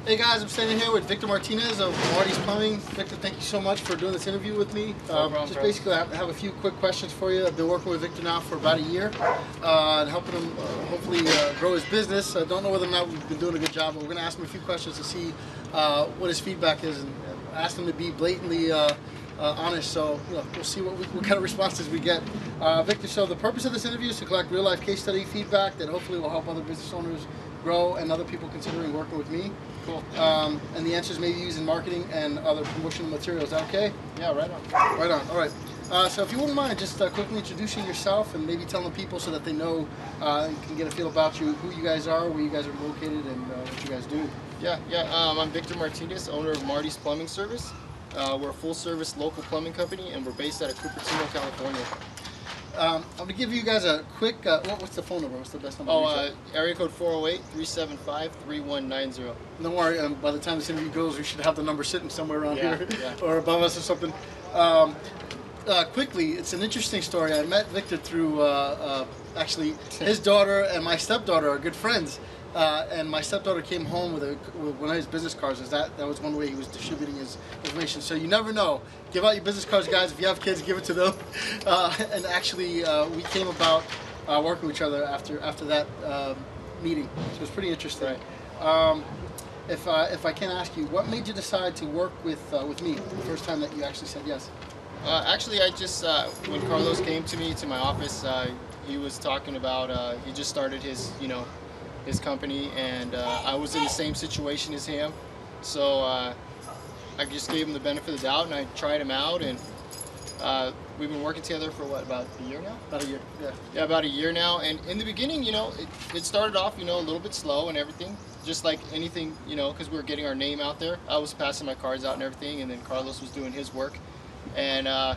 Hey guys, I'm standing here with Victor Martinez of Martis Plumbing. Victor, thank you so much for doing this interview with me. Just basically, I have a few quick questions for you. I've been working with Victor now for about a year and helping him hopefully grow his business. I don't know whether or not we've been doing a good job, but we're going to ask him a few questions to see what his feedback is, and ask him to be blatantly honest. So we'll see what kind of responses we get. Victor, so the purpose of this interview is to collect real-life case study feedback that hopefully will help other business owners grow and other people considering working with me. Cool. And the answers may be used in marketing and other promotional materials. Is that okay? Yeah, right on. Right on. All right. So if you wouldn't mind just quickly introducing yourself and maybe telling people so that they know and can get a feel about you, who you guys are, where you guys are located, and what you guys do. Yeah. I'm Victor Martinez, owner of Martis Plumbing Service. We're a full-service local plumbing company, and we're based out of Cupertino, California. I'm going to give you guys a quick, what's the phone number? What's the best number? Area code 408-375-3190. Don't worry, by the time this interview goes, we should have the number sitting somewhere around here or above us or something. Quickly, it's an interesting story. I met Victor through, actually, his daughter and my stepdaughter are good friends. And my stepdaughter came home with one of his business cards. That was one way he was distributing his information. So you never know. Give out your business cards, guys. If you have kids, give it to them. And actually, we came about working with each other after that meeting. So it was pretty interesting. Right. If I can ask you, what made you decide to work with me the first time that you actually said yes? Actually, I just when Carlos came to me to my office, he was talking about he just started his his company, and I was in the same situation as him, so I just gave him the benefit of the doubt, and I tried him out, and we've been working together for what, about a year now? About a year, yeah. Yeah, about a year now, and in the beginning, it started off, a little bit slow and everything, just like anything, because we were getting our name out there. I was passing my cards out and everything, and then Carlos was doing his work, and I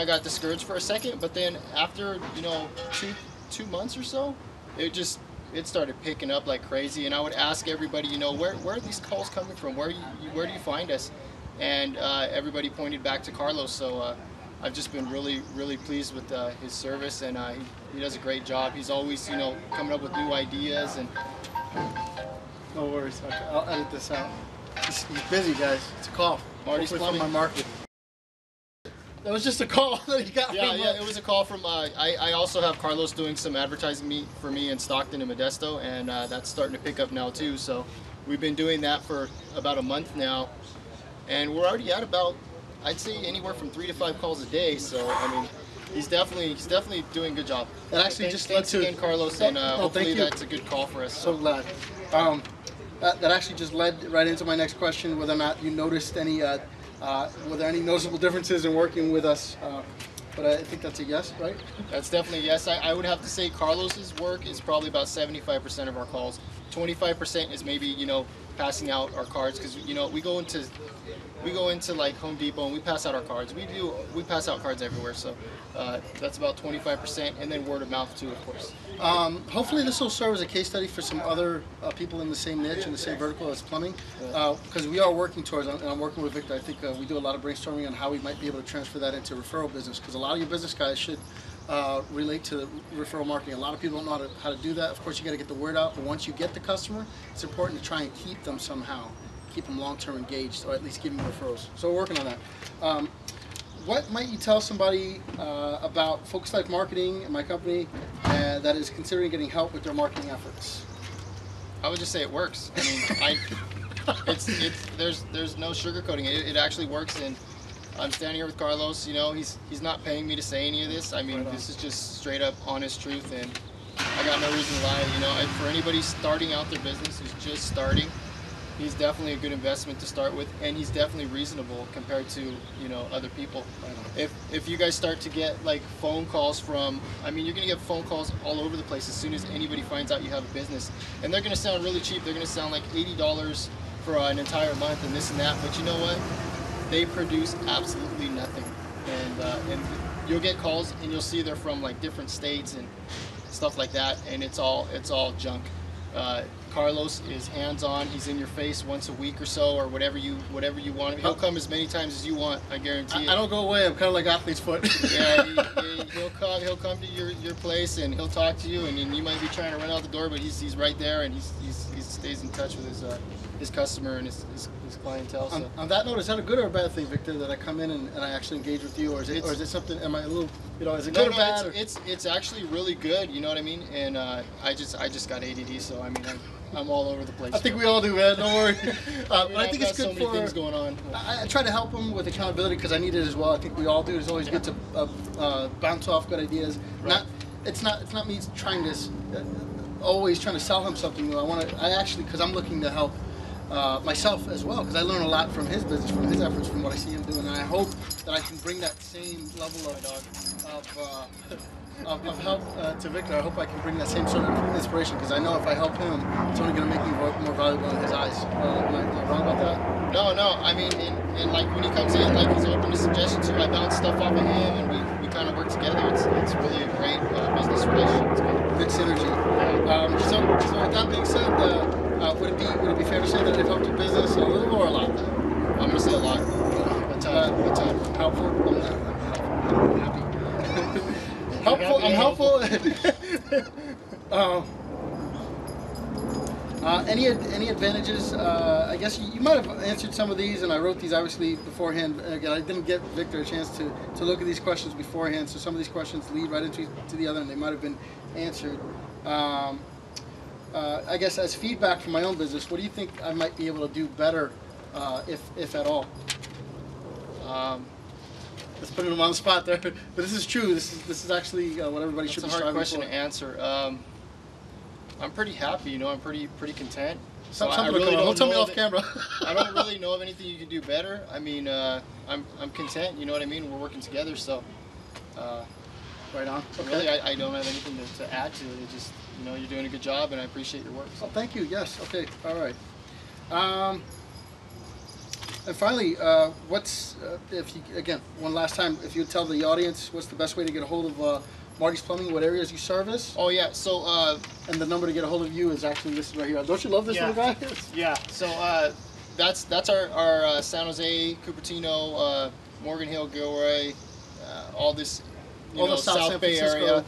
got discouraged for a second, but then after, 2 months or so, it started picking up like crazy, and I would ask everybody, where are these calls coming from? Where do you find us? And everybody pointed back to Carlos. So I've just been really, really pleased with his service, and he does a great job. He's always, coming up with new ideas. And no worries. Okay, I'll edit this out. He's busy, guys. It's a call. Martis Plumbing. From my market. That was just a call that he got. Yeah, it was a call from. I also have Carlos doing some advertising for me in Stockton and Modesto, and that's starting to pick up now too. So we've been doing that for about a month now, and we're already at about, I'd say, anywhere from 3 to 5 calls a day. So I mean, he's definitely doing a good job. That actually just led to again, Carlos, and hopefully that's a good call for us. So glad. That actually just led right into my next question: whether or not you noticed any. Were there any noticeable differences in working with us? But I think that's a yes, right? That's definitely a yes. I would have to say Carlos's work is probably about 75% of our calls. 25% is maybe, passing out our cards, because, we go into like Home Depot and we pass out our cards. We pass out cards everywhere, so that's about 25%, and then word of mouth too, of course. Hopefully this will serve as a case study for some other people in the same niche, in the same vertical as plumbing, because we are working towards, and I'm working with Victor, I think we do a lot of brainstorming on how we might be able to transfer that into referral business, because a lot of your business guys should relate to referral marketing. A lot of people don't know how to do that. Of course, you got to get the word out, but once you get the customer, it's important to try and keep them somehow, keep them long-term engaged, or at least give them referrals. So we're working on that. What might you tell somebody about Focus Life Marketing and my company that is considering getting help with their marketing efforts? I would just say it works. I mean, there's no sugarcoating it. It actually works, and I'm standing here with Carlos. He's not paying me to say any of this. I mean, this is just straight up honest truth, and I got no reason to lie. For anybody starting out their business who's just starting, he's definitely a good investment to start with, and he's definitely reasonable compared to other people. If you guys start to get like phone calls from, you're gonna get phone calls all over the place as soon as anybody finds out you have a business, and they're gonna sound really cheap. They're gonna sound like $80 for an entire month and this and that. But you know what? They produce absolutely nothing, and you'll get calls and you'll see they're from like different states and stuff like that, and it's all junk. Carlos is hands-on. He's in your face once a week or so, or whatever you want. He'll come as many times as you want. I guarantee it. I don't go away. I'm kind of like athlete's foot. Yeah, he'll come to your place and he'll talk to you, and you might be trying to run out the door, but he's right there, and he stays in touch with his customer and his clientele. So. On that note, is that a good or a bad thing, Victor, that I come in and I actually engage with you, or is it something? Am I a little, is it good or bad? It's actually really good. You know what I mean? And I just got ADD, so I mean I'm all over the place. I think we all do, man. Don't worry. But I think it's good so many things going on. I try to help him with accountability because I need it as well. I think we all do. It's always good to bounce off good ideas. Right. It's not me trying to always trying to sell him something new. I actually because I'm looking to help myself as well because I learn a lot from his business, from his efforts, from what I see him doing, and I hope that I can bring that same level of help to Victor. I hope I can bring that same sort of inspiration because I know if I help him, it's only going to make me more valuable in his eyes. Am I wrong about that? No. I mean, and like when he comes in, like he's open to suggestions too. I bounce stuff off of him, and we kind of work together. It's really a great business relationship. It's good synergy. So with that being said, would it be fair to say that it helped your business a little or a lot? I'm going to say a lot. What time? Helpful. I'm happy. I'm helpful. Any advantages? I guess you might have answered some of these, and I wrote these obviously beforehand. Again, I didn't give Victor a chance to look at these questions beforehand, so some of these questions lead right into the other, and they might have been answered. I guess as feedback from my own business, what do you think I might be able to do better, if at all? Let's put him on the spot there, but this is true. This is actually what everybody should be striving for. That's a hard question to answer. I'm pretty happy. I'm pretty content. Don't tell me off camera. I don't really know of anything you can do better. I mean, I'm content. You know what I mean? We're working together, so. Right on. Okay. Really, I don't have anything to add to it. It's just, you're doing a good job, and I appreciate your work. So. Oh, thank you. Yes. Okay. All right. And finally, what's one last time, if you would tell the audience what's the best way to get a hold of Martis Plumbing, what areas you service? Oh yeah, so and the number to get a hold of you is actually listed right here. Don't you love this little guy? Yeah. So that's our San Jose, Cupertino, Morgan Hill, Gilroy, all this, South Bay area.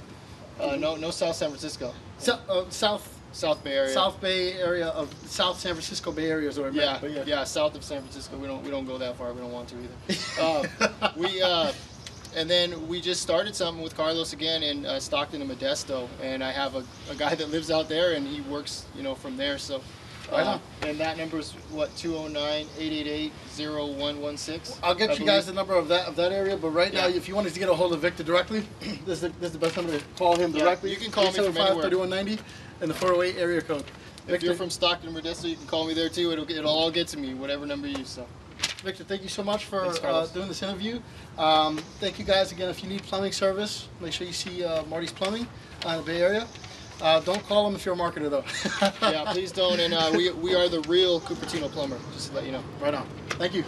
No South San Francisco. South Bay area. South Bay area of South San Francisco Bay Area is what I meant. Yeah, south of San Francisco. We don't go that far. We don't want to either. And then we just started something with Carlos again in Stockton and Modesto, and I have a guy that lives out there, and he works from there. So. And that number is what, 209-888-0116. I'll get you guys the number of that area, but right now, if you wanted to get a hold of Victor directly, this is the best number to call him directly. You can call me from anywhere. 3190 and the 408 area code. If you're from Stockton or Modesto, you can call me there too. It'll all get to me, whatever number you use. So. Victor, thank you so much for doing this interview. Thank you guys again. If you need plumbing service, make sure you see Martis Plumbing in the Bay Area. Don't call them if you're a marketer, though. Yeah, please don't. And we are the real Cupertino plumber, just to let you know. Right on. Thank you.